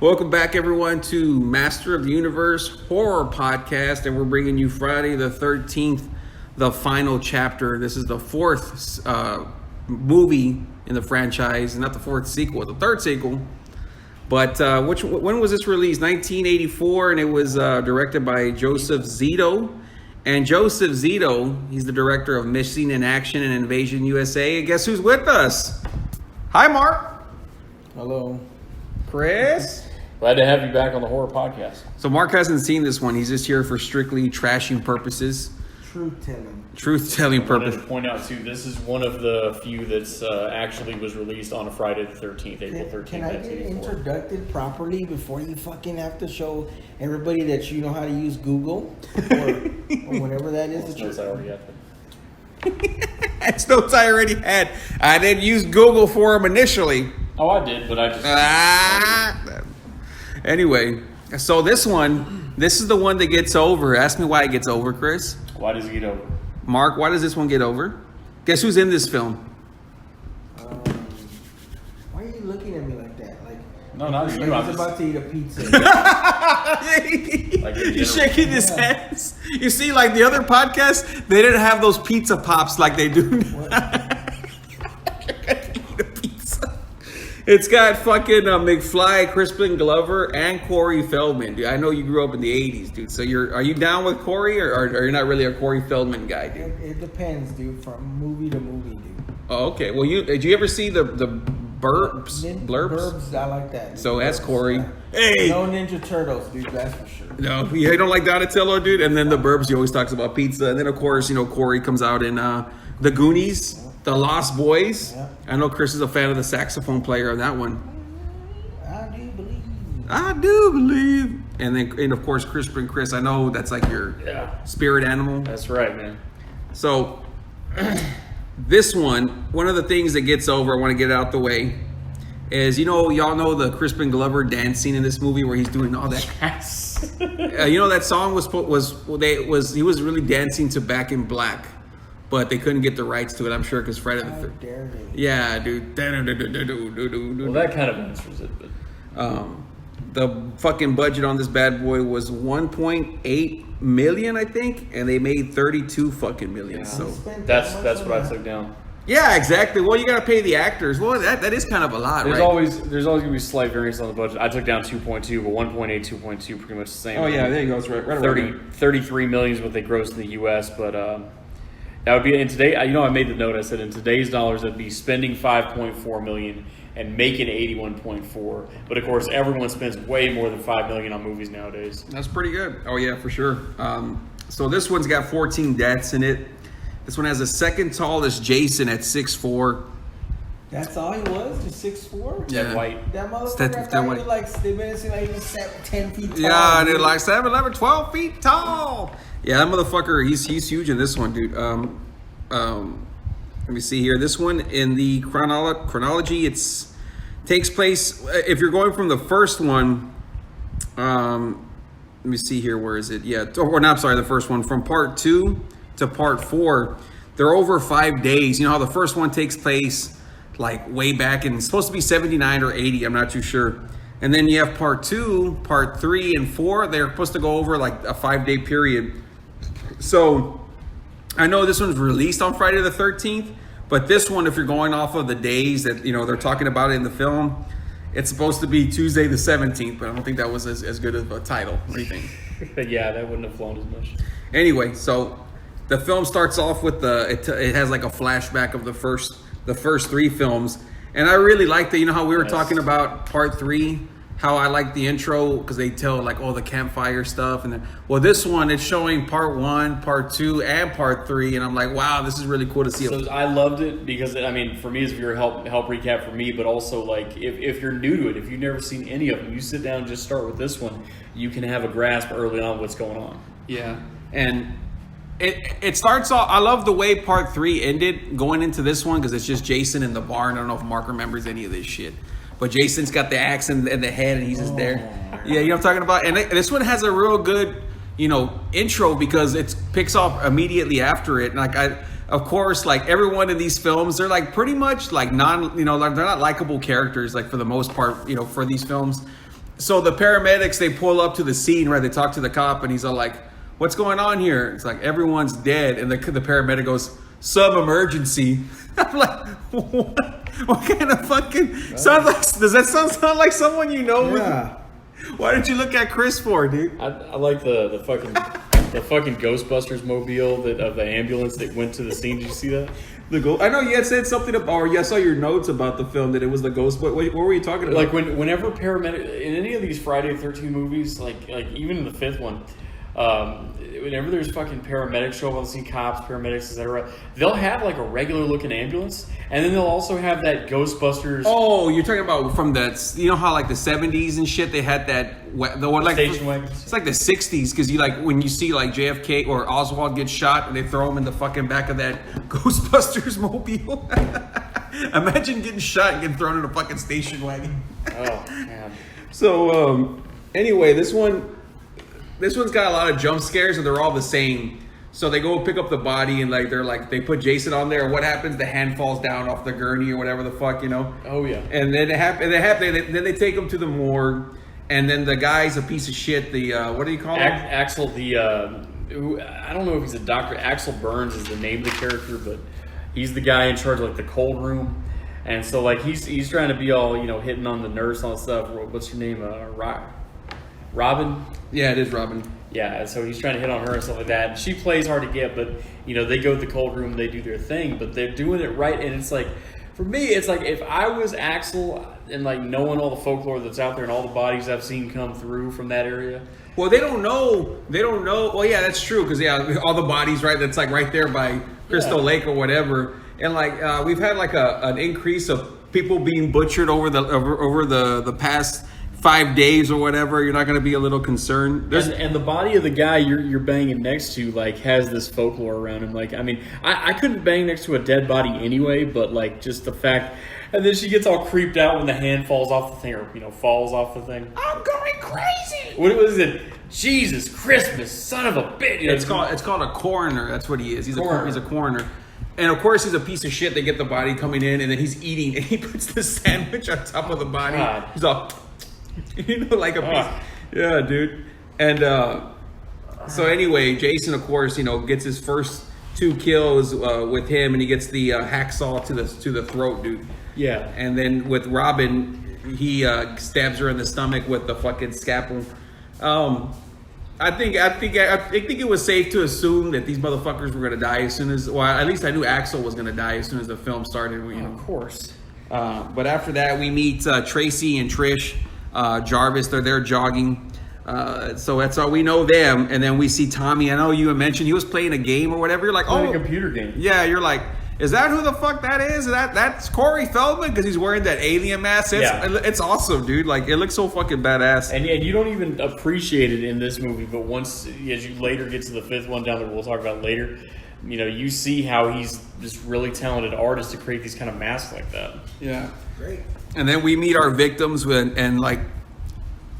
Welcome back, everyone, to Master of the Universe Horror Podcast, and we're bringing you Friday the 13th, the final chapter. This is the fourth movie in the franchise, not the fourth sequel, the third sequel. But when was this released? 1984, and it was directed by Joseph Zito. And Joseph Zito, he's the director of Missing in Action and Invasion USA. And guess who's with us? Hi, Mark. Hello. Chris. Glad to have you back on the Horror Podcast. So Mark hasn't seen this one. He's just here for strictly trashing purposes. Truth-telling I purpose. wanted to point out, too, this is one of the few that's actually was released on a Friday the 13th, April 13th, Can I get 1984. introduced properly before you fucking have to show everybody that you know how to use Google? Or whatever that is. Those notes I already had. That's notes I already had. I didn't use Google for them initially. Oh, I did, but I just... Anyway, so this is the one that gets over. Ask me why it gets over, Chris. Why does it get over? Mark, why does this one get over? Guess who's in this film? Why are you looking at me like that? No, not you. I was about to eat a pizza. He's shaking his hands. You see, like the other podcasts, they didn't have those pizza pops like they do now. It's got fucking McFly, Crispin Glover, and Corey Feldman, dude. I know you grew up in the 80s, dude. So are you down with Corey, or are you not really a Corey Feldman guy, dude? It depends, dude. From movie to movie, dude. Oh, okay. Well, did you ever see the Blurbs? Blurbs, I like that. Dude. So that's Corey. Hey! No Ninja Turtles, dude. That's for sure. No, you don't like Donatello, dude? And then the Burbs, he always talks about pizza. And then, of course, Corey comes out in The Goonies. The Lost Boys. Yeah. I know Chris is a fan of the saxophone player on that one. I do believe. And of course, Crispin Chris. I know that's like your spirit animal. That's right, man. So this one of the things that gets over, I want to get it out the way, is y'all know the Crispin Glover dance scene in this movie where he's doing all that. Yes. That song he was really dancing to Back in Black. But they couldn't get the rights to it, I'm sure, because Friday the 13th. Yeah, dude. Well, that kind of answers it. But the fucking budget on this bad boy was 1.8 million, I think, and they made 32 fucking million. Yeah. So that's what I took down. Yeah, exactly. Well, you got to pay the actors. Well, that is kind of a lot, there's right? There's always gonna be slight variance on the budget. I took down 2.2, but 1.8, 2.2, pretty much the same. Oh yeah, there you go. It's right. 33 million is what they grossed in the U.S., but. That would be in today. I made the note. I said in today's dollars, that'd be spending 5.4 million and making 81.4. But of course, everyone spends way more than 5 million on movies nowadays. That's pretty good. Oh yeah, for sure. So this one's got 14 deaths in it. This one has the second tallest Jason at 6'4". That's all he was? Just 6'4"? Yeah. White. That motherfucker, I thought he was they made it seem like he was 10 feet tall. Yeah, dude, like 7, 11, 12 feet tall. Yeah, that motherfucker, he's huge in this one, dude. Let me see here. This one, in the chronology, takes place, if you're going from the first one, let me see here, where is it? Yeah, the first one, from part 2 to part 4, they're over 5 days. You know how the first one takes place like way back in, it's supposed to be 79 or 80, I'm not too sure. And then you have part 2, part 3, and 4, they're supposed to go over like a 5-day period. So I know this one's released on Friday the 13th, but this one, if you're going off of the days that they're talking about it in the film, it's supposed to be Tuesday the 17th, but I don't think that was as good of a title or anything. Yeah, that wouldn't have flown as much. Anyway, so the film starts off with it has like a flashback of the first 3 films, and I really like that. How we were talking about part 3. How I like the intro because they tell like all the campfire stuff, and then this one it's showing part 1, part 2, and part 3, and I'm like, wow, this is really cool to see. So I loved it because for me, it's your help recap for me, but also like if you're new to it, if you've never seen any of them, you sit down and just start with this one, you can have a grasp early on what's going on. Yeah, and it starts off. I love the way part 3 ended going into this one because it's just Jason in the barn. I don't know if Mark remembers any of this shit. But Jason's got the axe and the head, and he's just there. Yeah, you know what I'm talking about? And this one has a real good, intro because it picks off immediately after it. And of course, like everyone in these films, they're like pretty much like they're not likable characters, like for the most part, for these films. So the paramedics, they pull up to the scene, right? They talk to the cop, and he's all like, "What's going on here?" It's like, everyone's dead. And the paramedic goes, "Some emergency." I'm like, what kind of fucking... Sounds like, does that sound like someone you know? Yeah. Why did you look at Chris for, dude? I like the fucking Ghostbusters mobile of the ambulance that went to the scene. Did you see that? I know you had said something about, or I saw your notes about the film that it was the ghost. What were you talking about? Like whenever paramedic in any of these Friday the 13th movies, like even in the fifth one, whenever there's fucking paramedics show up on the scene, cops, paramedics, etc., they'll have like a regular looking ambulance, and then they'll also have that Ghostbusters. Oh, you're talking about from the, you know how like the 70s and shit, they had that the one like station wagons. It's like the 60s, because you like when you see like JFK or Oswald get shot and they throw him in the fucking back of that Ghostbusters mobile. Imagine getting shot and getting thrown in a fucking station wagon. Oh man. So anyway, this one's got a lot of jump scares and they're all the same. So they go pick up the body and like they put Jason on there. And what happens? The hand falls down off the gurney or whatever the fuck, you know. Oh yeah. And then then they take him to the morgue, and then the guy's a piece of shit. The what do you call him? Axel. I don't know if he's a doctor. Axel Burns is the name of the character, but he's the guy in charge of like the cold room. And so like he's trying to be all, you know, hitting on the nurse and all that stuff. What's your name? Robin? Yeah, it is Robin. Yeah, so he's trying to hit on her and stuff like that. And she plays hard to get, but, you know, they go to the cold room, they do their thing, but they're doing it right. And it's like, for me, it's like if I was Axel and like knowing all the folklore that's out there and all the bodies I've seen come through from that area. Well, they don't know. Well, yeah, that's true, because all the bodies, right? That's like right there by Crystal Lake or whatever. And like we've had like an increase of people being butchered over the past 5 days or whatever. You're not going to be a little concerned. And the body of the guy you're banging next to like has this folklore around him. Like, I mean, I couldn't bang next to a dead body anyway, but like just the fact. And then she gets all creeped out when the hand falls off the thing, or, you know, falls off the thing. I'm going crazy. What was it? Jesus Christmas, son of a bitch! You know, it's called a coroner. That's what he is. He's a coroner. And of course, he's a piece of shit. They get the body coming in, and then he's eating, and he puts the sandwich on top of the body. God. He's all, you know, like a piece. Yeah, dude. And so anyway, Jason, of course, you know, gets his first 2 kills with him, and he gets the hacksaw to the throat, dude. Yeah. And then with Robin, he stabs her in the stomach with the fucking scalpel. I think it was safe to assume that these motherfuckers were gonna die as soon as. Well, at least I knew Axel was gonna die as soon as the film started. You know. Of course. But after that, we meet Tracy and Trish, Jarvis. They're there jogging. So that's all we know them. And then we see Tommy. I know you had mentioned he was playing a game or whatever. You're like, a computer game. Yeah, you're like, is that who the fuck that is? That's Corey Feldman, because he's wearing that alien mask. It's awesome, dude. Like, it looks so fucking badass. And you don't even appreciate it in this movie, but once, as you later get to the 5th one down that we'll talk about later, you know, you see how he's this really talented artist to create these kind of masks like that. Yeah. Great. And then we meet our victims, and like,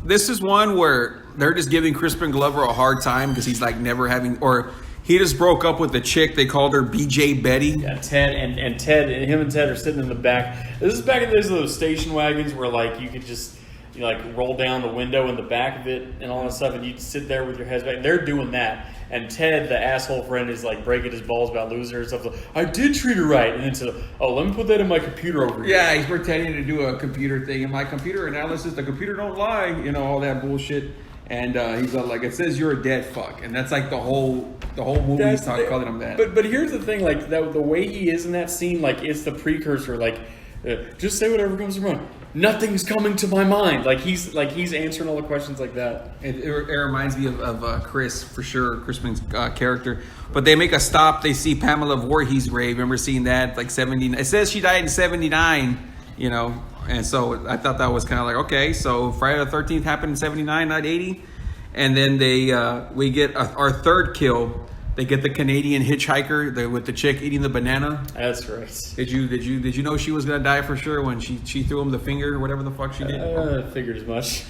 this is one where they're just giving Crispin Glover a hard time because he's like never having, or he just broke up with the chick. They called her BJ Betty. Yeah, Ted and Ted and him and Ted are sitting in the back. This is back in those station wagons where like you could just like roll down the window in the back of it and all that stuff, and you'd sit there with your heads back. They're doing that, and Ted, the asshole friend, is like breaking his balls about losing her and stuff. Like, I did treat her right, and then said, "Oh, let me put that in my computer over here." Yeah, he's pretending to do a computer thing. In my computer analysis, the computer don't lie. You know, all that bullshit. And he's like, it says you're a dead fuck, and that's like the whole movie. He's calling him that. But here's the thing, like the way he is in that scene, like it's the precursor. Like, just say whatever comes to mind. Nothing's coming to my mind. Like he's answering all the questions like that. It reminds me of Chris, for sure, Crispin's character. But they make a stop. They see Pamela Voorhees' grave. Remember seeing that? Like 70. It says she died in 79. You know. And so I thought that was kind of like, okay, so Friday the 13th happened in 79, not 80. And then we get our third kill. They get the Canadian hitchhiker with the chick eating the banana. That's right. Did you know she was gonna die for sure when she threw him the finger or whatever the fuck she did? I figured as much.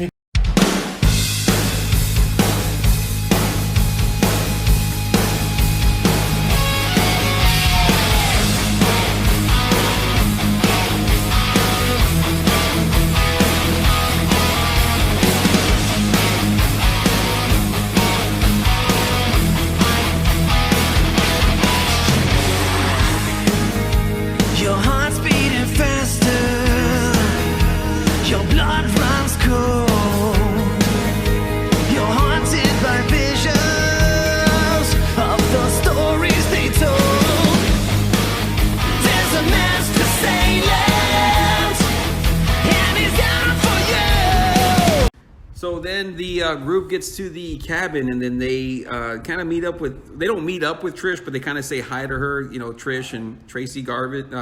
then the group gets to the cabin, and then they kind of meet up with. They don't meet up with Trish, but they kind of say hi to her. You know, Trish and Tracy Jarvin,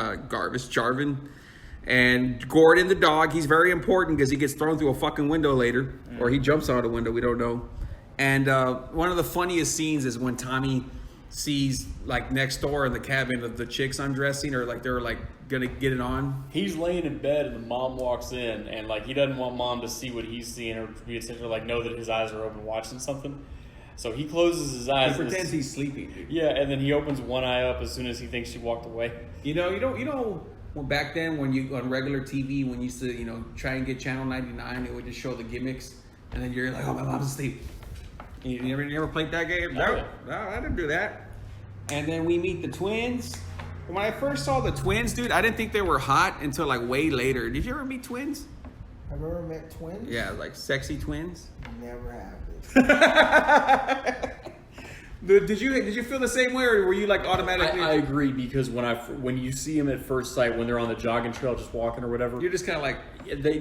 and Gordon the dog. He's very important because he gets thrown through a fucking window later, or he jumps out a window. We don't know. And one of the funniest scenes is when Tommy sees like next door in the cabin of the chicks undressing, or like they're like gonna get it on. He's laying in bed and the mom walks in, and like he doesn't want mom to see what he's seeing, or be essentially like know that his eyes are open watching something. So he closes his eyes. He pretends he's sleeping. Dude. Yeah, and then he opens one eye up as soon as he thinks she walked away. You know. Well, back then when you on regular TV, when you used to try and get Channel 99, it would just show the gimmicks, and then you're like, oh, my mom's asleep. You never played that game? No, I didn't do that. And then we meet the twins. When I first saw the twins, dude, I didn't think they were hot until like way later. Did you ever meet twins? Have you ever met twins? Yeah, like sexy twins. Never have. Did you feel the same way, or were you like automatically? I agree, because when you see them at first sight, when they're on the jogging trail just walking or whatever, You're just kind of like,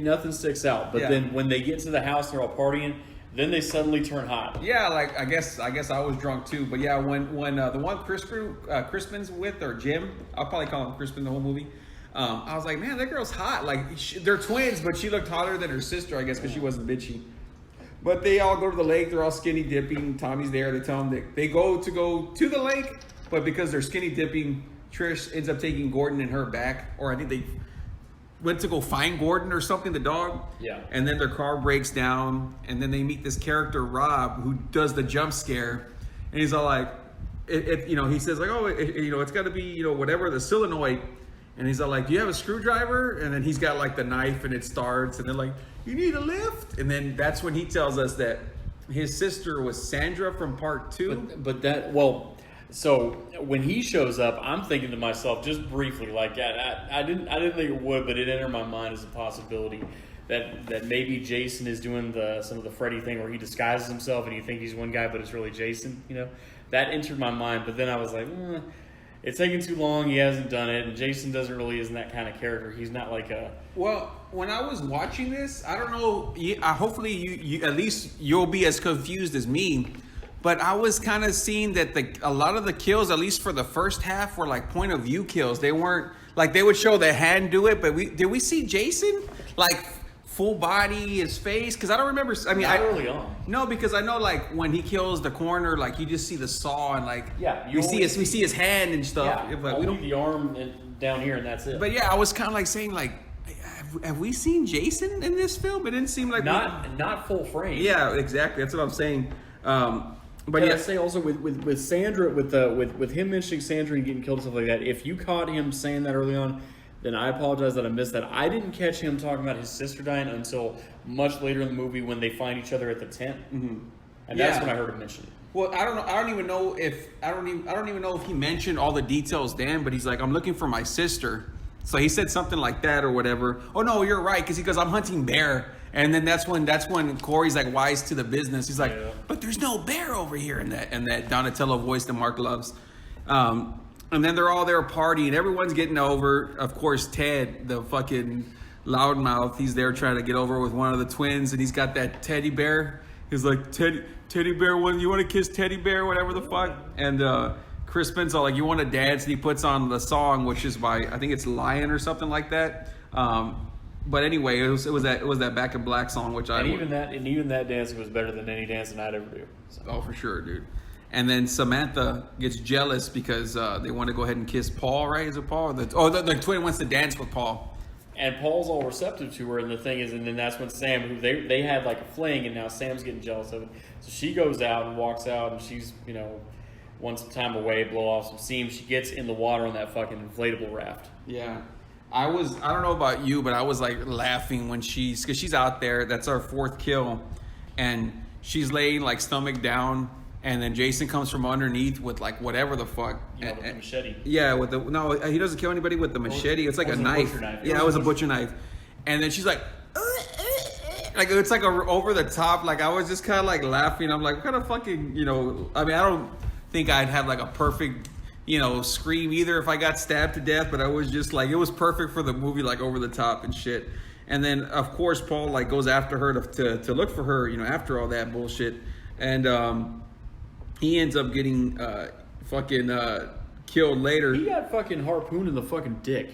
nothing sticks out. But then when they get to the house, they're all partying. Then they suddenly turn hot. yeah, like I guess I was drunk too. But yeah, when the one Crispin's with, or Jim, I'll probably call him Crispin the whole movie. I was like, man, that girl's hot. Like they're twins, but she looked hotter than her sister, I guess, because she wasn't bitchy. But they all go to the lake. They're all skinny dipping. Tommy's there. They tell him that they go to the lake, but because they're skinny dipping, Trish ends up taking Gordon and her back, or I think they went to go find Gordon or something, the dog. Yeah. And then their car breaks down, and then they meet this character, Rob, who does the jump scare. And he's all like, he says like, oh, it's got to be, whatever, the solenoid. And he's all like, do you have a screwdriver? And then he's got like the knife, and it starts, and they're like, you need a lift? And then that's when he tells us that his sister was Sandra from part 2. So when he shows up, I'm thinking to myself, just briefly, like I didn't think it would, but it entered my mind as a possibility that maybe Jason is doing some of the Freddy thing where he disguises himself and you think he's one guy, but it's really Jason. That entered my mind, but then I was like, it's taking too long. He hasn't done it, and Jason isn't that kind of character. He's not like a. Well, when I was watching this, I don't know. Hopefully, you at least you'll be as confused as me. But I was kind of seeing that a lot of the kills, at least for the first half, were like point of view kills. They weren't like they would show the hand do it, but did we see Jason like full body, his face? Because I don't remember. I mean, early on. No, because I know like when he kills the coroner, like you just see the saw and like we see his hand and stuff. Yeah, but we don't the arm down here and that's it. But yeah, I was kind of like saying like, have we seen Jason in this film? It didn't seem like not full frame. Yeah, exactly. That's what I'm saying. But I say also with Sandra, with him mentioning Sandra and getting killed and stuff like that, if you caught him saying that early on, then I apologize that I missed that. I didn't catch him talking about his sister dying until much later in the movie when they find each other at the tent, and that's when I heard him mention it. Well, I don't know. I don't even know if he mentioned all the details then. But he's like, I'm looking for my sister. So he said something like that or whatever. Oh no, you're right, because he goes, I'm hunting bear. And then that's when Corey's like wise to the business. He's like, but there's no bear over here in that Donatello voice that Mark loves. And then they're all there partying. Everyone's getting over. Of course, Ted, the fucking loudmouth, he's there trying to get over with one of the twins, and he's got that teddy bear. He's like, teddy bear, you want to kiss teddy bear, whatever the fuck. And Crispin's all like, you want to dance? And he puts on the song, which is by, I think it's Lion or something like that. But anyway, it was that Back in Black song, which even that dancing was better than any dancing I'd ever do. So. Oh, for sure, dude. And then Samantha gets jealous because they want to go ahead and kiss Paul, right? Is it Paul? The twin wants to dance with Paul. And Paul's all receptive to her, and the thing is, and then that's when Sam, who they had like a fling, and now Sam's getting jealous of it. So she goes out and walks out, and she's, wants some time away, blow off some steam. She gets in the water on that fucking inflatable raft. Yeah. I don't know about you, but I was like laughing when because she's out there. That's our fourth kill, and she's laying like stomach down, and then Jason comes from underneath with like whatever the fuck. With the machete. Yeah, he doesn't kill anybody with the machete. It's like a knife. Yeah, it was a butcher knife. And then she's like it's like over the top. Like I was just kind of like laughing. I'm like, what kind of fucking, I mean, I don't think I'd have like a perfect, scream either if I got stabbed to death, but I was just like, it was perfect for the movie, like over the top and shit. And then of course Paul like goes after her to look for her, after all that bullshit. And he ends up getting killed later. He got fucking harpooned in the fucking dick.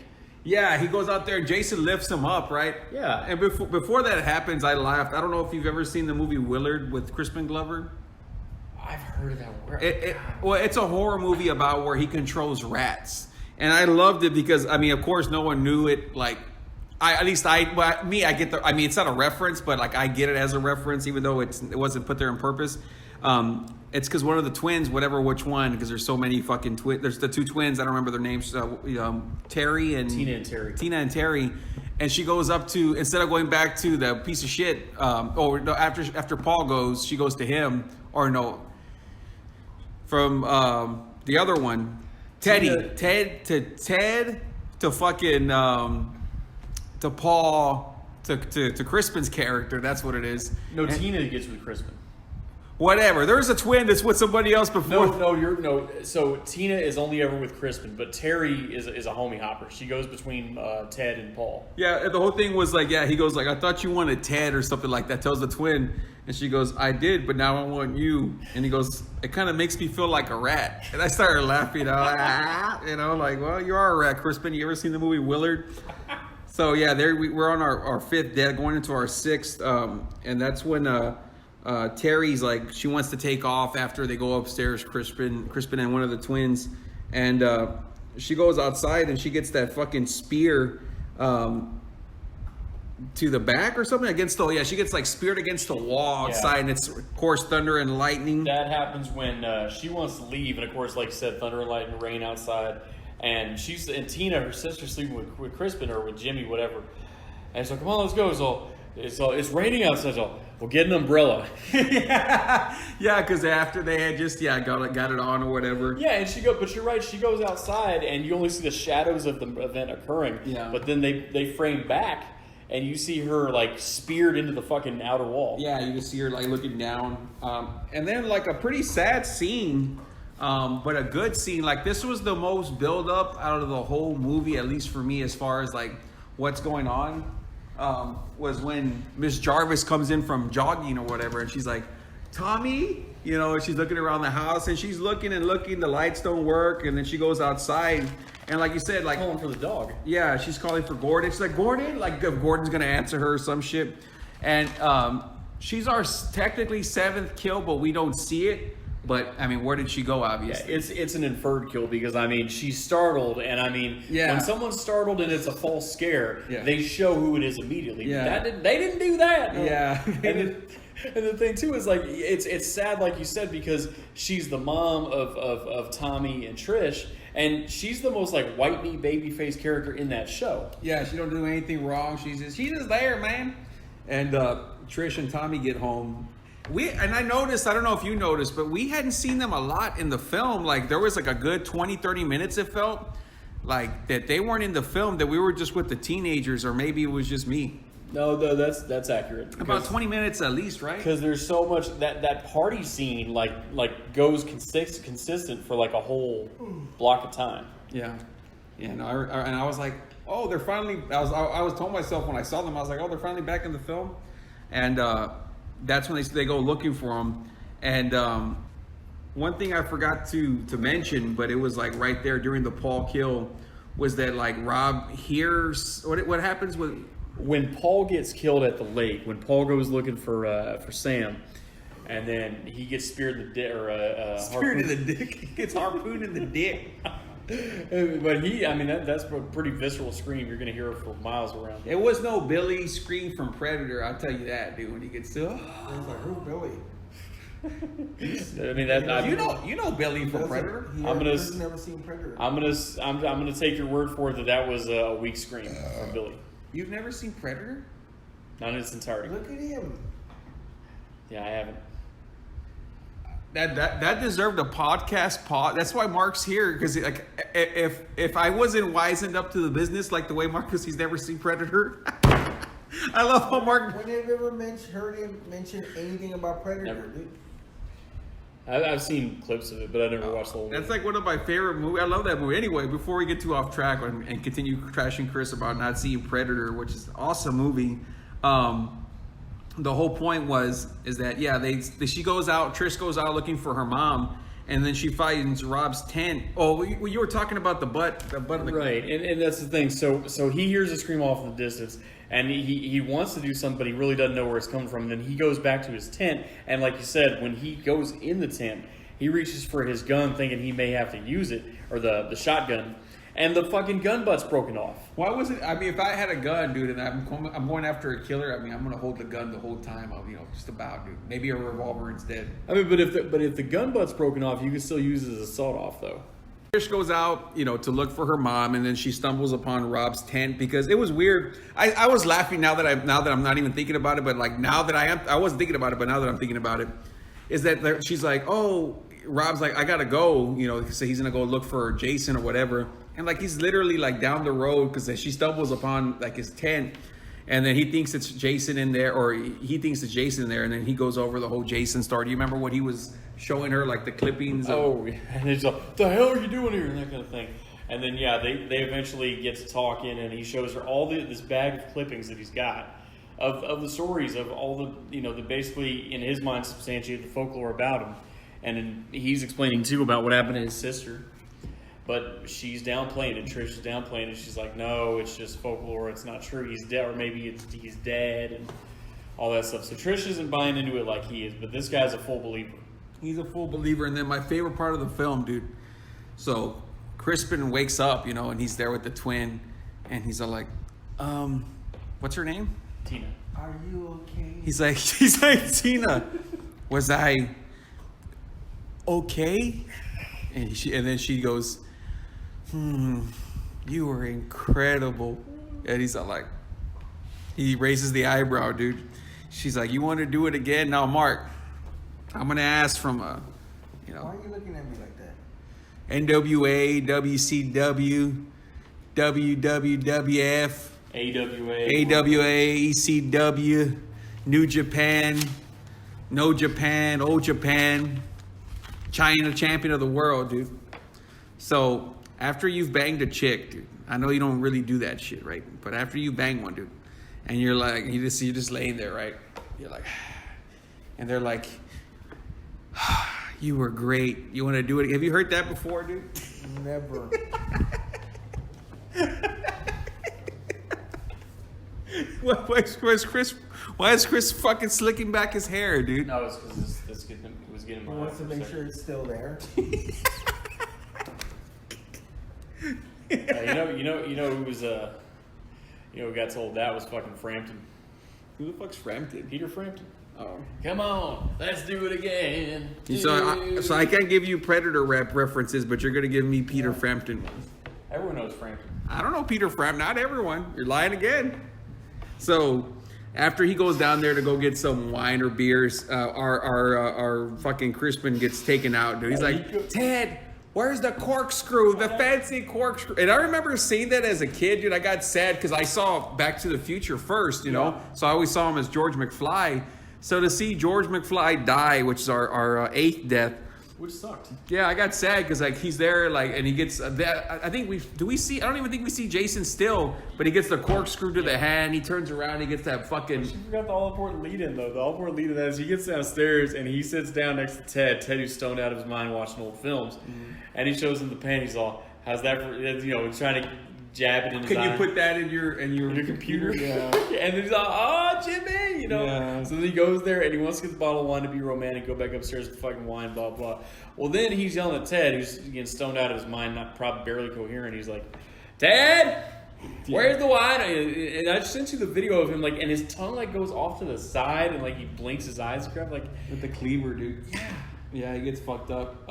Yeah, he goes out there. Jason lifts him up, right? Yeah. And before that happens, I laughed. I don't know if you've ever seen the movie Willard with Crispin Glover. I've heard of that word. It's a horror movie about where he controls rats, and I loved it because of course, no one knew it. Like, I get the. I mean, it's not a reference, but like I get it as a reference, even though it wasn't put there on purpose. It's because one of the twins, which one, because there's so many fucking twins. There's the two twins. I don't remember their names. Terry and Tina and Terry, and she goes up to, instead of going back to the piece of shit. After Paul goes, she goes to him, or no, from the other one, Ted to fucking to Paul to Crispin's character. That's what it is. No, Tina gets with Crispin. Whatever. There's a twin that's with somebody else before. No. So Tina is only ever with Crispin, but Terry is a homie hopper. She goes between Ted and Paul. Yeah, the whole thing was like, he goes like, I thought you wanted Ted or something like that. Tells the twin, and she goes, I did, but now I want you. And he goes, it kind of makes me feel like a rat. And I started laughing. Like, well, you are a rat, Crispin. You ever seen the movie Willard? So yeah, we're on our fifth death, going into our sixth, and that's when. Terry's like, she wants to take off after they go upstairs, Crispin and one of the twins, and she goes outside and she gets that fucking spear to the back or something she gets like speared against the wall outside, and it's of course thunder and lightning. That happens when she wants to leave, and of course, like you said, thunder and lightning, rain outside, and Tina, her sister, sleeping with Crispin or with Jimmy, whatever, and so come on, let's go. So it's raining outside. So we'll get an umbrella. yeah, because after they had just got it on or whatever. Yeah, and but you're right. She goes outside, and you only see the shadows of the event occurring. Yeah. But then they frame back, and you see her like speared into the fucking outer wall. Yeah, you can see her like looking down, and then like a pretty sad scene, but a good scene. Like this was the most build up out of the whole movie, at least for me, as far as like what's going on. Was when Miss Jarvis comes in from jogging or whatever, and she's like, Tommy, she's looking around the house, and she's looking, the lights don't work, and then she goes outside, and like you said, like calling for the dog. Yeah, she's calling for Gordon. She's like, Gordon, like if Gordon's gonna answer her or some shit, and she's our technically seventh kill, but we don't see it. But I mean, where did she go? Obviously, it's an inferred kill because I mean she's startled, and I mean when someone's startled and it's a false scare, they show who it is immediately. Yeah, they didn't do that. Yeah, and the thing too is like it's sad, like you said, because she's the mom of Tommy and Trish, and she's the most like white meat baby face character in that show. Yeah, she don't do anything wrong. She's just there, man. And Trish and Tommy get home. I noticed, I don't know if you noticed, but we hadn't seen them a lot in the film. Like there was like a good 20-30 minutes, it felt like that they weren't in the film, that we were just with the teenagers, or maybe it was just me. No, that's accurate. About 20 minutes at least, right? Because there's so much that party scene like goes consistent for like a whole block of time. Yeah. And I was like, oh, they're finally. I was told myself when I saw them, I was like, oh, they're finally back in the film, and that's when they go looking for him. And one thing I forgot to mention, but it was like right there during the Paul kill, was that like Rob hears what happens when Paul gets killed at the lake. When Paul goes looking for Sam, and then he gets speared in the dick, or speared in the dick. He gets harpooned in the dick. But that's a pretty visceral scream. You're gonna hear it for miles around. It was no Billy scream from Predator, I'll tell you that, dude. When he gets to, I was like, who's Billy? You know Billy from Predator. I've never seen Predator. I'm gonna take your word for it that was a weak scream from Billy. You've never seen Predator? Not in its entirety. Look at him. Yeah, I haven't. That deserved a podcast. That's why Mark's here, because like if I wasn't wizened up to the business like the way Mark is, he's never seen Predator. I love how Mark. When have you ever heard him mention anything about Predator, Never. dude? I've seen clips of it, but I never watched the whole movie. That's like one of my favorite movies. I love that movie. Anyway, before we get too off track and continue trashing Chris about not seeing Predator, which is an awesome movie. The whole point is that she goes out. Trish goes out looking for her mom, and then she finds Rob's tent. Oh, you were talking about the butt of the right, and that's the thing. So he hears a scream off in the distance, and he wants to do something, but he really doesn't know where it's coming from. And then he goes back to his tent, and like you said, when he goes in the tent, he reaches for his gun, thinking he may have to use it, or the shotgun, and the fucking gun butt's broken off. Why was it? I mean, if I had a gun, dude, and I'm going after a killer, I mean, I'm gonna hold the gun the whole time. Just about, dude. Maybe a revolver instead. I mean, but if the gun butt's broken off, you can still use it as a sawed-off, though. Trish goes out, to look for her mom, and then she stumbles upon Rob's tent because it was weird. I was laughing now that I'm not even thinking about it, but like now that I wasn't thinking about it, but now that I'm thinking about it, is that she's like, oh, Rob's like, I gotta go, so he's gonna go look for Jason or whatever, and like he's literally like down the road because she stumbles upon like his tent. And then he thinks it's Jason in there, or he thinks it's Jason in there, and then he goes over the whole Jason story. Do you remember what he was showing her, like the clippings? And he's like, "The hell are you doing here?" and that kind of thing. And then they eventually get to talking, and he shows her all this bag of clippings that he's got of the stories of all the basically in his mind substantiate the folklore about him, and he's explaining too about what happened to his sister. But she's downplaying it. Trish is downplaying it. She's like, no, it's just folklore. It's not true. He's dead, or maybe he's dead, and all that stuff. So Trish isn't buying into it like he is, but this guy's a full believer. He's a full believer. And then my favorite part of the film, dude. So Crispin wakes up, and he's there with the twin, and he's all like, what's her name? Tina. Are you okay? He's like, Tina, was I okay? And then she goes, you were incredible. And he's like, he raises the eyebrow, dude. She's like, you want to do it again? Now, Mark, I'm going to ask from Why are you looking at me like that? NWA, WCW, WWWF, AWA, ECW, New Japan, No Japan, Old Japan, China champion of the world, dude. So after you've banged a chick, dude, I know you don't really do that shit, right? But after you bang one, dude, and you're like, you're just laying there, right? You're like, and they're like, you were great. You want to do it? Have you heard that before, dude? Never. Why is Chris fucking slicking back his hair, dude? No, it's because it was getting He my wants to make sure it's still there. Who was who got told that was fucking Frampton. Who the fuck's Frampton? Peter Frampton. Oh, come on, let's do it again. So I can't give you Predator references, but you're gonna give me Peter Frampton. Everyone knows Frampton. I don't know Peter Frampton. Not everyone. You're lying again. So after he goes down there to go get some wine or beers, our fucking Crispin gets taken out, dude. He's like, Ted, where's the corkscrew? The fancy corkscrew. And I remember seeing that as a kid, dude. I got sad because I saw Back to the Future first, know. So I always saw him as George McFly. So to see George McFly die, which is our eighth death, which sucked. Yeah, I got sad because like he's there, like, and he gets that. I think I don't even think we see Jason still, but he gets the corkscrew to the hand. He turns around, he gets that fucking. You forgot the all important lead in though. The all important lead in that is he gets downstairs and he sits down next to Ted. Ted, who's stoned out of his mind watching old films, and he shows him the pen. He's all, "How's that for?" Trying to jab it in his eye. Can you put that in your computer? Yeah. And then he's like, "Oh, Jimmy," Yeah. So then he goes there and he wants to get the bottle of wine to be romantic, go back upstairs with fucking wine, blah blah. Well, then he's yelling at Ted, who's getting stoned out of his mind, not probably barely coherent. He's like, "Ted, where's the wine?" And I sent you the video of him, like, and his tongue like goes off to the side and like he blinks his eyes, crap, like with the cleaver, dude. Yeah, he gets fucked up.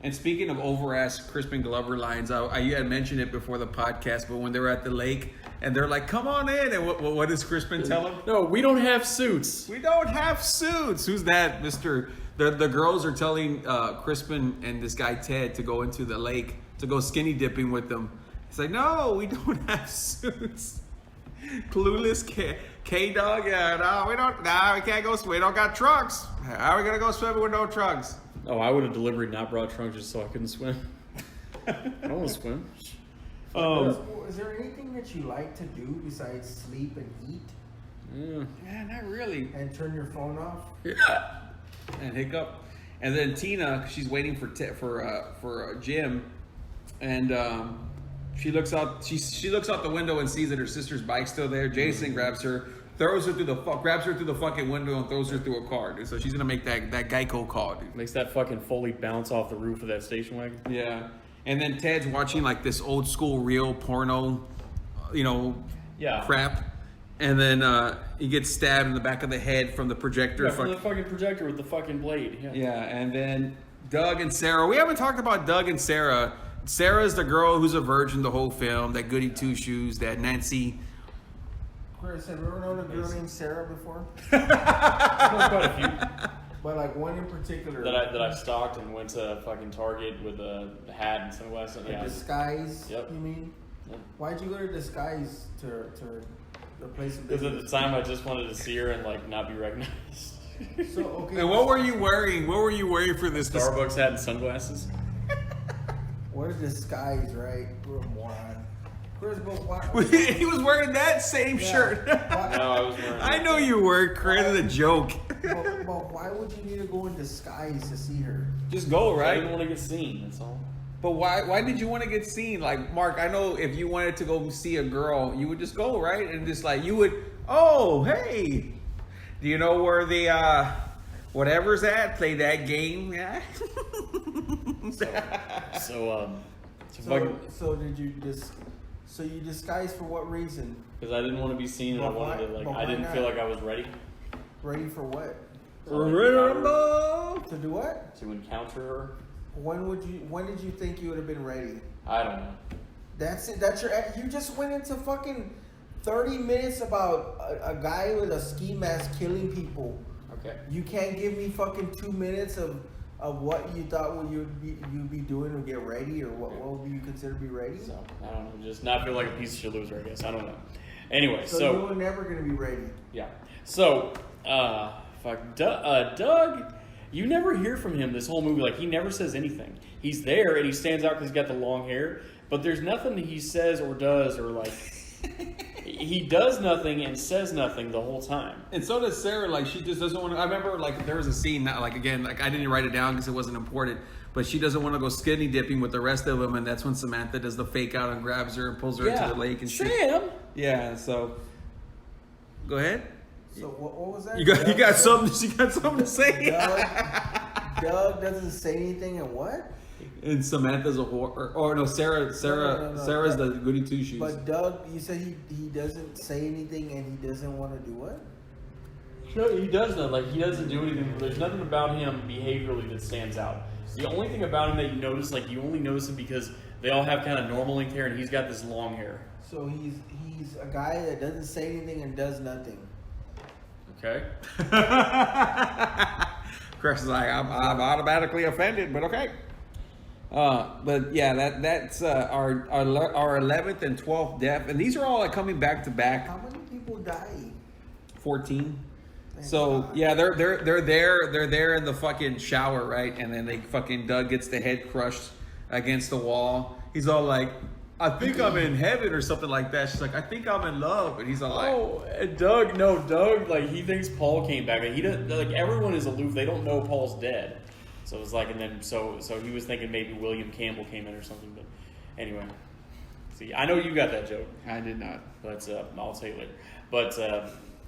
And speaking of over-ass Crispin Glover lines, you had mentioned it before the podcast, but when they were at the lake and they're like, "Come on in," and what does Crispin tell him? No, we don't have suits. We don't have suits. Who's that, Mister? The girls are telling Crispin and this guy Ted to go into the lake to go skinny dipping with them. He's like, "No, we don't have suits." Clueless K-Dog. Yeah, no, we don't. No, we can't go swim. We don't got trucks. How are we gonna go swimming with no trucks? Oh, I would have delivered not brought trunk just so I couldn't swim. I don't want to swim. Is there anything that you like to do besides sleep and eat? Yeah, not really. And turn your phone off? Yeah. And hiccup. And then Tina, she's waiting for Jim, and she looks out. She looks out the window and sees that her sister's bike's still there. Jason grabs her, grabs her through the fucking window and throws her through a car, dude. So she's gonna make that Geico call, dude. Makes that fucking Foley bounce off the roof of that station wagon. Yeah. And then Ted's watching like this old school real porno, crap. And then he gets stabbed in the back of the head from the projector. Yeah, from the fucking projector with the fucking blade. Yeah, and then Doug and Sarah. We haven't talked about Doug and Sarah. Sarah's the girl who's a virgin the whole film. That goody two shoes. That Nancy. Chris, have you ever known a girl named Sarah before? Quite a few. But like one in particular that I stalked and went to fucking Target with a hat and sunglasses. Yeah. Disguise. Yep. You mean? Yep. Why'd you go to Disguise to replace a Because at the time I just wanted to see her and like not be recognized. So okay. And what were you wearing? What were you wearing for this? Starbucks hat and sunglasses. What a disguise, right? We're a moron. Chris, but why? He was wearing that same shirt. No, I was wearing. I know you were. Created a joke. But why would you need to go in disguise to see her? Just go, I right? didn't want to get seen. That's all. But why did you want to get seen? Like, Mark, I know if you wanted to go see a girl, you would just go, right? And just like, you would, oh, hey, do you know where the, whatever's at? Play that game, yeah? So did you so you disguised for what reason? Because I didn't want to be seen and I wanted to, like, I didn't feel like I was ready. Ready for what? Remember? To do what? To encounter her. When did you think you would have been ready? I don't know. That's it. You just went into fucking 30 minutes about a guy with a ski mask killing people. Okay. You can't give me fucking 2 minutes of what you thought you'd be doing to get ready, or what would you consider to be ready? So I don't know. Just not feel like a piece of shit loser, I guess. I don't know. Anyway, so you were never gonna be ready. Yeah. So Doug. You never hear from him this whole movie. Like, he never says anything. He's there and he stands out because he's got the long hair. But there's nothing he says or does, or like he does nothing and says nothing the whole time. And so does Sarah. Like, she just doesn't want to. I remember, like, there was a scene that, like, again, like, I didn't write it down because it wasn't important. But she doesn't want to go skinny dipping with the rest of them, and that's when Samantha does the fake out and grabs her and pulls her into the lake and shit. Sam. Yeah. So, go ahead. So what was that? You got something. You got something to say. Doug doesn't say anything, and what? And Samantha's a whore, or no, Sarah. No. Sarah's the goody two shoes. But Doug, you said he doesn't say anything, and he doesn't want to do what? No, he does not. Like, he doesn't do anything. There's nothing about him behaviorally that stands out. The only thing about him that you notice, like, you only notice him because they all have kind of normal length hair, and he's got this long hair. So he's a guy that doesn't say anything and does nothing. Okay. Chris is like, I'm automatically offended, but okay. But yeah, that's our 11th and 12th death, and these are all like coming back to back. How many people died? 14. So yeah, they're there in the fucking shower, right? And then Doug gets the head crushed against the wall. He's all like, I think I'm in heaven or something like that. She's like, I think I'm in love, and he's all like, Doug, like, he thinks Paul came back. He doesn't, like, everyone is aloof. They don't know Paul's dead. So it was like, and then so he was thinking maybe William Campbell came in or something. But anyway, see, I know you got that joke. I did not, but I'll tell you later. But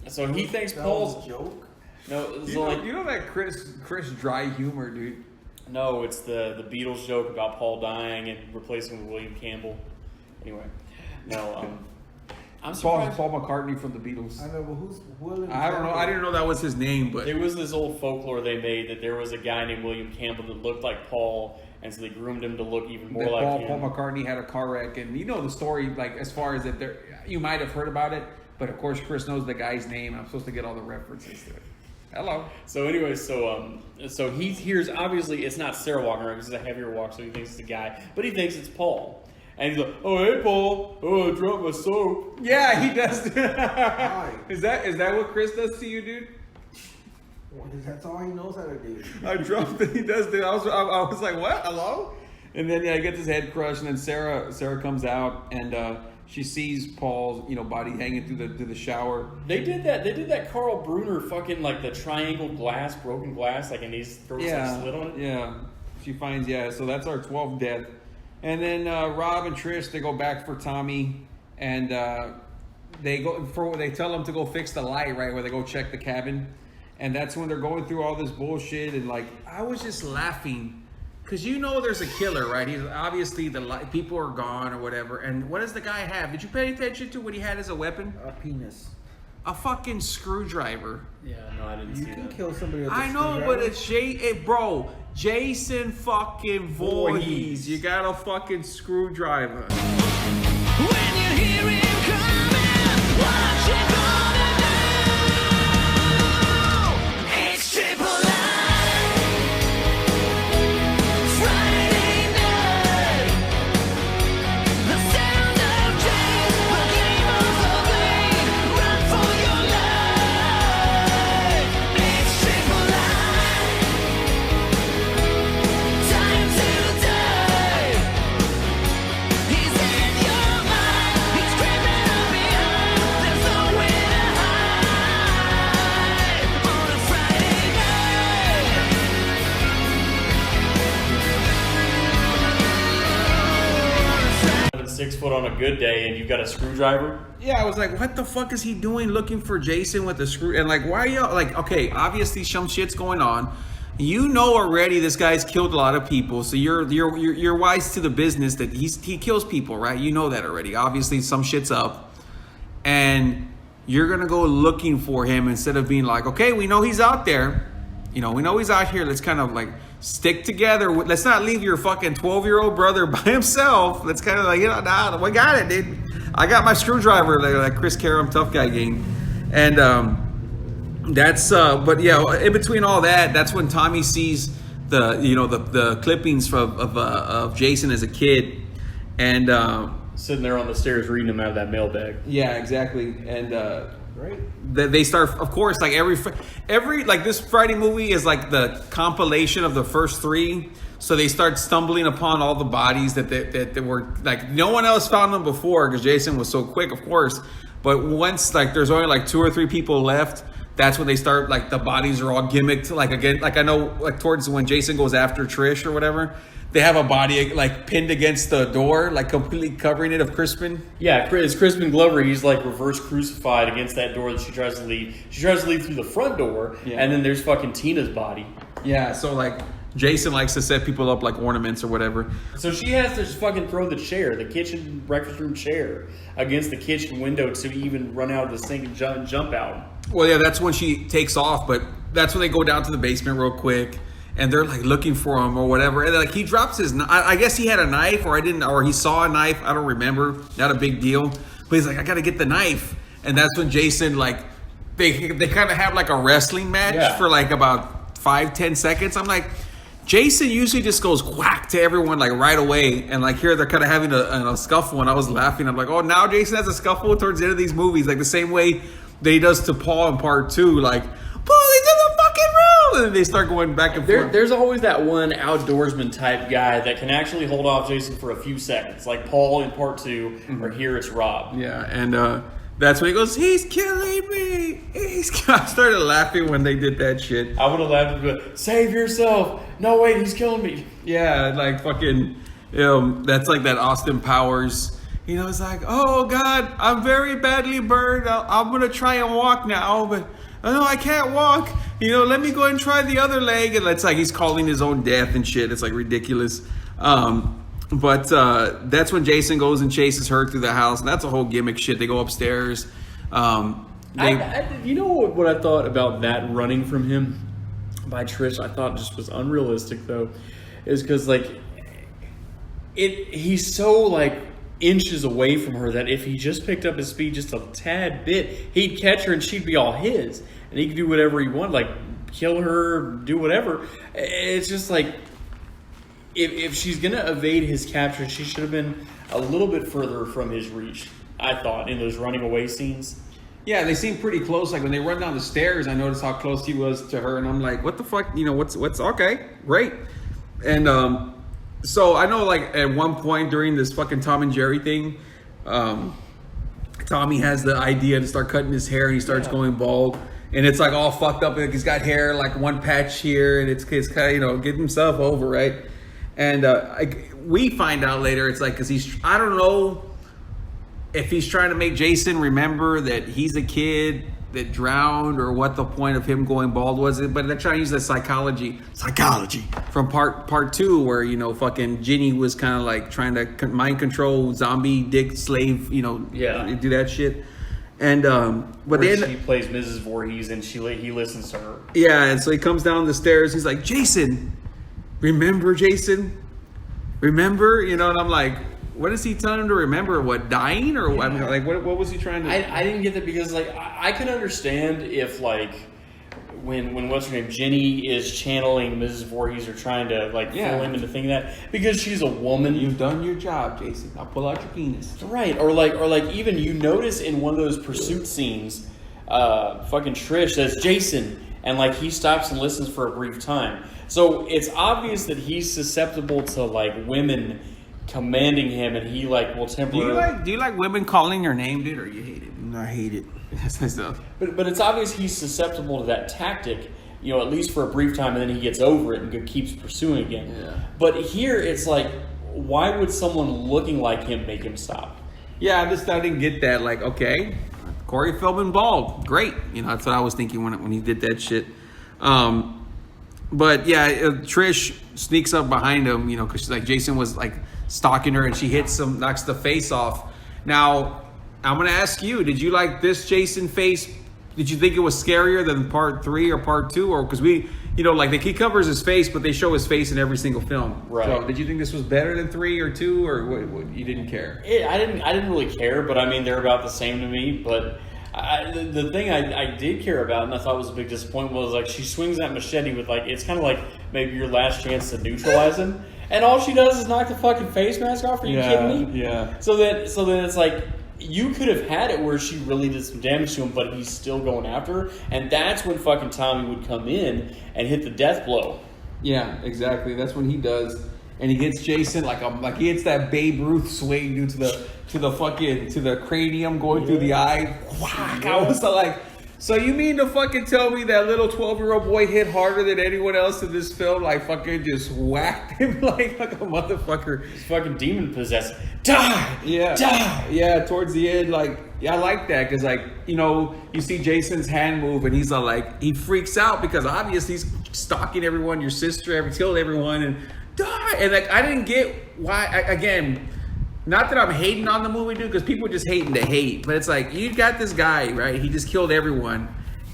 so he thinks that Paul's was a joke. No, you know that Chris dry humor, dude. No, it's the Beatles joke about Paul dying and replacing him with William Campbell. Anyway, no, I'm surprised. Paul McCartney from the Beatles. I know, but who's William? I don't know. I didn't know that was his name, but it was this old folklore they made that there was a guy named William Campbell that looked like Paul, and so they groomed him to look even more like him. Paul McCartney had a car wreck, and you know the story. Like, as far as that, you might have heard about it, but of course Chris knows the guy's name. And I'm supposed to get all the references to it. Hello. So anyway, so he hears, obviously it's not Sarah walking around because it's a heavier walk, so he thinks it's a guy, but he thinks it's Paul. And he's like, oh, hey, Paul. Oh, I dropped my soap. Yeah, he does. Is that what Chris does to you, dude? Well, that's all he knows how to do. I dropped it. He does do. I was like, what? Hello? And then he gets his head crushed, and then Sarah comes out, and she sees Paul's body hanging through the shower. They did that Carl Brunner fucking like the triangle glass, broken glass, like and he's throws a slit on it. Yeah. She finds so that's our 12th death. And then Rob and Trish, they go back for Tommy, and they tell him to go fix the light, right, where they go check the cabin. And that's when they're going through all this bullshit, and like I was just laughing because there's a killer, right? He's obviously people are gone or whatever. And what does the guy have? Did you pay attention to what he had as a weapon? A penis. A fucking screwdriver. Yeah, no, I didn't see that. You can kill somebody with a I know, screwdriver. but it's Jason fucking Voorhees. You got a fucking screwdriver. When you hear him coming, what you gonna do? It's Triple I. Friday night. The sound of change, the game of blade. Run for your life. It's Triple I. Time to die. He's in your mind. He's creeping up behind. There's nowhere to hide on a Friday night. 6 foot on a good day, and you've got a screwdriver. Yeah, I was like, what the fuck is he doing looking for Jason with the screw? And like, why are y'all like, okay, obviously some shit's going on. Already this guy's killed a lot of people, so you're wise to the business that he kills people, right? You know that already. Obviously some shit's up. And you're gonna go looking for him instead of being like, okay, we know he's out there. We know he's out here. Let's kind of like stick together. Let's not leave your fucking 12-year-old brother by himself. Let's kind of like, nah, we got it, dude. I got my screwdriver, like Chris Karam tough guy game. And but yeah, in between all that, that's when Tommy sees the clippings of Jason as a kid, and Sitting there on the stairs reading them out of that mailbag. yeah, exactly. And Right. they start, of course, like every like this Friday movie is like the compilation of the first 3. So they start stumbling upon all the bodies that they were like no one else found them before because Jason was so quick, of course. But once like there's only like 2 or 3 people left, that's when they start like the bodies are all gimmicked. Like again, like I know like towards when Jason goes after Trish or whatever, they have a body like pinned against the door, like completely covering it of Crispin. Yeah, it's Crispin Glover. He's like reverse crucified against that door that she tries to leave. She tries to leave through the front door, and then there's fucking Tina's body. Yeah, so like Jason likes to set people up like ornaments or whatever. So she has to just fucking throw the chair, the kitchen breakfast room chair, against the kitchen window to even run out of the sink and jump out. Well, yeah, that's when she takes off, but that's when they go down to the basement real quick, and they're like looking for him or whatever. And like he drops his, I guess he had a knife, or he saw a knife. I don't remember. Not a big deal. But he's like, I gotta get the knife, and that's when Jason like they kind of have like a wrestling match for like about 5-10 seconds. I'm like, Jason usually just goes whack to everyone like right away, and like here they're kind of having a scuffle, and I was laughing. I'm like, oh, now Jason has a scuffle towards the end of these movies, like the same way that he does to Paul in part 2, like, Paul, he's in the fucking room, and then they start going back and forth. There's always that one outdoorsman type guy that can actually hold off Jason for a few seconds, like Paul in part 2, or here it's Rob. Yeah, and that's when he goes, he's killing me. I started laughing when they did that shit. I would have laughed and been, save yourself. No, wait, he's killing me. Yeah, like fucking, that's like that Austin Powers. It's like, oh God, I'm very badly burned. I'm going to try and walk now, but no, I can't walk. Let me go and try the other leg. And it's like he's calling his own death and shit. It's like ridiculous. But that's when Jason goes and chases her through the house. And that's a whole gimmick shit. They go upstairs. You know what I thought about that running from him by Trish? I thought just was unrealistic though, is because like he's so like inches away from her that if he just picked up his speed just a tad bit, he'd catch her and she'd be all his, and he could do whatever he wanted, like kill her, do whatever. It's just like if she's gonna evade his capture, she should have been a little bit further from his reach. I thought in those running away scenes. Yeah, they seem pretty close. Like when they run down the stairs, I noticed how close he was to her, and I'm like, what the fuck? You know, what's okay, great. And so I know, like at one point during this fucking Tom and Jerry thing, Tommy has the idea to start cutting his hair, and he starts going bald, and it's like all fucked up. Like he's got hair like one patch here, and it's kind of getting himself over, right? And we find out later it's like because I don't know if he's trying to make Jason remember that he's a kid that drowned or what the point of him going bald was. But they're trying to use that psychology from part 2 where, you know, fucking Ginny was kind of like trying to mind control zombie dick slave, you know, do that shit. And but then she plays Mrs. Voorhees and he listens to her. Yeah, and so he comes down the stairs. He's like, Jason, remember, Jason? Remember? You know, and I'm like, what is he telling him to remember? What, dying? Or what? I mean, like, what was he trying to... I didn't get that because, like, I could understand if, like, when what's her name, Jenny is channeling Mrs. Voorhees or trying to, like, fool him into thinking that because she's a woman. You've done your job, Jason. Now pull out your penis. Right. Or like even you notice in one of those pursuit scenes, fucking Trish says, Jason, and, like, he stops and listens for a brief time. So it's obvious that he's susceptible to, like, women commanding him, and he like will temporarily. Do you like women calling your name, dude, or you hate it? No, I hate it. But it's obvious he's susceptible to that tactic, you know, at least for a brief time, and then he gets over it and keeps pursuing again. Yeah. But here it's like, why would someone looking like him make him stop? Yeah, I didn't get that. Like, okay, Corey Feldman bald, great. You know, that's what I was thinking when he did that shit. But yeah, Trish sneaks up behind him, you know, because she's like, Jason was like stalking her, and she hits him, knocks the face off. Now, I'm gonna ask you, did you like this Jason face? Did you think it was scarier than part 3 or part 2? Or because we, you know, like he covers his face, but they show his face in every single film. Right. So did you think this was better than 3 or 2, or what you didn't care? I didn't really care, but I mean they're about the same to me. But the thing I did care about, and I thought was a big disappointment, was like she swings that machete with like it's kind of like maybe your last chance to neutralize him, and all she does is knock the fucking face mask off. Are you kidding me? Yeah. So then it's like you could have had it where she really did some damage to him, but he's still going after her, and that's when fucking Tommy would come in and hit the death blow. Yeah, exactly. That's when he does. And he gets Jason like he hits that Babe Ruth swing due to the cranium going through the eye. Whack! I was like, so you mean to fucking tell me that little 12-year-old boy hit harder than anyone else in this film? Like fucking just whacked him like a motherfucker. He's fucking demon possessed. Die! Yeah. Die! Yeah, towards the end, like, yeah, I like that because, like, you know, you see Jason's hand move and he's like, he freaks out because obviously he's stalking everyone, your sister, killed everyone, and die. And like, I didn't get why. Again, not that I'm hating on the movie, dude, because people are just hating to hate. But it's like, you got this guy, right? He just killed everyone,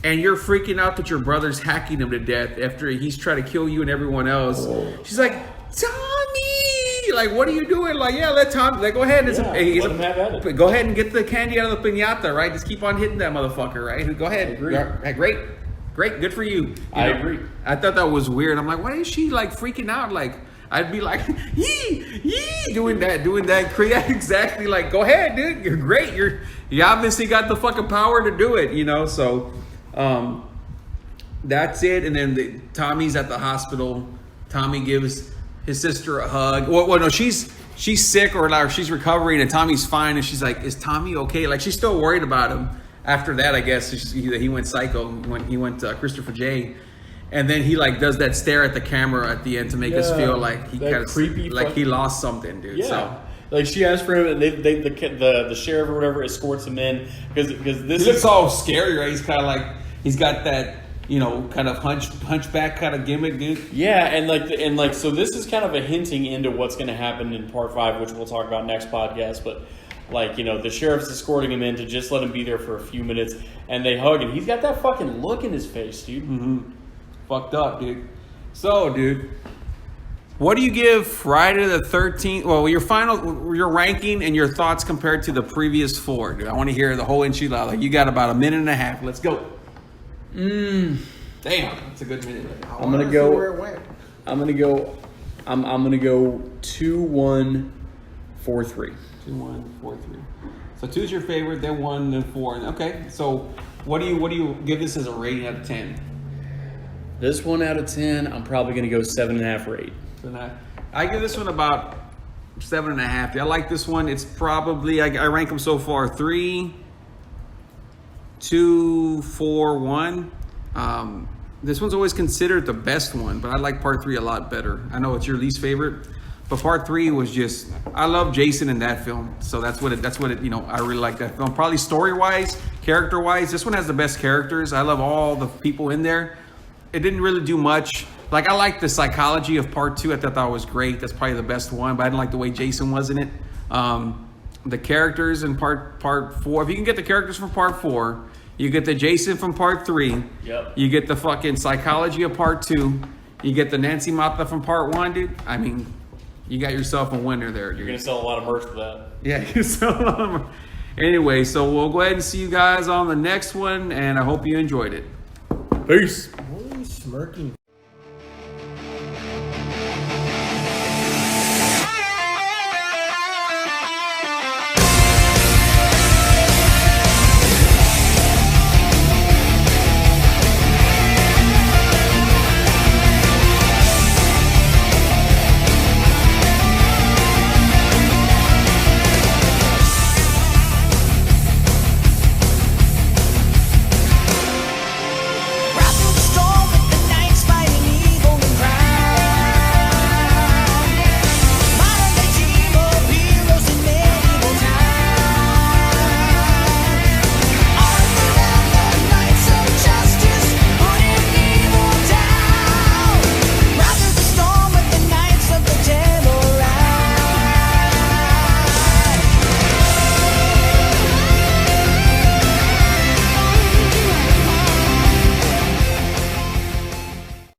and you're freaking out that your brother's hacking him to death after he's trying to kill you and everyone else. Oh. She's like, Tommy, like, what are you doing? Like, yeah, let Tommy, like, go ahead and go ahead and get the candy out of the piñata, right? Just keep on hitting that motherfucker, right? Go ahead. Great, good for you. I agree. I thought that was weird. I'm like, why is she like freaking out? Like, I'd be like, yee, doing that. Exactly. Like, go ahead, dude. You're great. You obviously got the fucking power to do it, you know. So, that's it. And then Tommy's at the hospital. Tommy gives his sister a hug. Well, no, she's sick or she's recovering, and Tommy's fine. And she's like, is Tommy okay? Like, she's still worried about him. After that, I guess he went psycho. He went Christopher J. And then he like does that stare at the camera at the end to make us feel like he kind of creepy, like he lost something, dude. Yeah. So, like she asked for him, and the sheriff or whatever escorts him in because this looks all scary, right? He's kind of like he's got that, you know, kind of hunchback kind of gimmick, dude. Yeah, and so this is kind of a hinting into what's going to happen in part 5, which we'll talk about next podcast. But like, you know, the sheriff's escorting him in to just let him be there for a few minutes, and they hug, and he's got that fucking look in his face, dude. Mm-hmm. Fucked up, dude. So, dude, what do you give Friday the 13th? Well, your ranking and your thoughts compared to the previous 4, dude. I want to hear the whole enchilada. Like, you got about a minute and a half. Let's go. Damn, that's a good minute. I'm gonna go 2-1 4-3. 2-1, 4-3. So 2's your favorite, then 1, then 4. Okay. So what do you give this as a rating out of 10? This one out of 10, I'm probably going to go 7.5 or 8. So I give this one about 7.5. I like this one. It's probably I rank them so far 3, 2, 4, 1. This one's always considered the best one, but I like part 3 a lot better. I know it's your least favorite, but part 3 was just, I love Jason in that film. So that's what it, I really like that film. Probably story-wise, character-wise, this one has the best characters. I love all the people in there. It didn't really do much. Like, I like the psychology of part 2. I thought that was great. That's probably the best one, but I didn't like the way Jason was in it. The characters in part 4, if you can get the characters from part 4, you get the Jason from part 3. Yep. You get the fucking psychology of part 2. You get the Nancy Mata from part 1, dude. I mean, you got yourself a winner there, dude. You're going to sell a lot of merch for that. Yeah, you sell a lot of merch. Anyway, so we'll go ahead and see you guys on the next one, and I hope you enjoyed it. Peace. What are you smirking